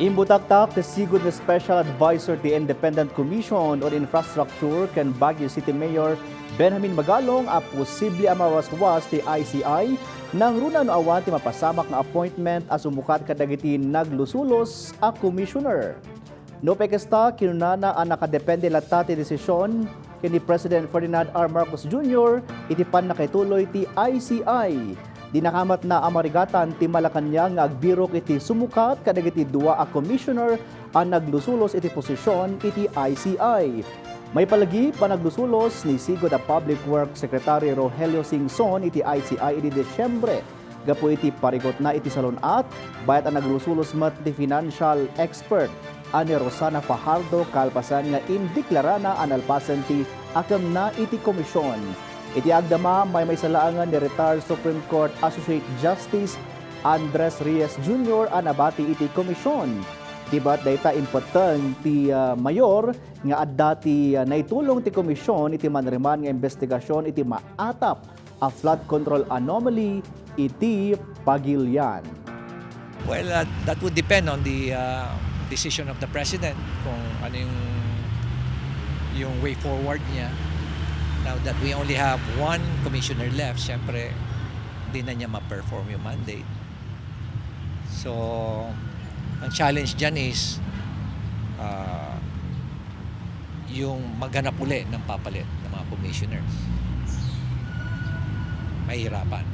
Imbutaktak kasigod na Special Advisor ti Independent Commission on Infrastructure kan Baguio City Mayor Benjamin Magalong a posible a mawaswas ti ICI nang runa no awan ti mapasamak nga appointment as umukat kadagiti naglusulos a commissioner. No pekesta kinunana ang nakadepende lata ti desisyon kini President Ferdinand R. Marcos Jr. iti pan nakituloy ti ICI. Dinakamat na amarigatan ti Malacanang nga agbirok iti sumukat kadagiti dua a commissioner ang naglusulos iti posisyon iti ICI. May palagi panaglusulos ni Sigod a Public Works Secretary Rogelio Singson iti ICI iti Desyembre. Gapo iti parigot na iti salunat, bayat ang naglusulos mat ti financial expert ani Rosana Fajardo kalpasan nga indeklarana an alpasan ti akam na iti komisyon. Iti agdama may salaangan ni retired Supreme Court Associate Justice Andres Reyes Jr. ang nabati iti komisyon. Dibat dayta important ti mayor nga adda ti naitulong ti komisyon iti manriman nga investigasyon iti maatap a flood control anomaly iti Pagilian. Well, that would depend on the decision of the President kung ano yung way forward niya. Now that we only have one commissioner left, syempre, di na niya ma-perform yung mandate. So, ang challenge dyan is yung maghanap uli ng papalit ng mga commissioners. Mahirapan.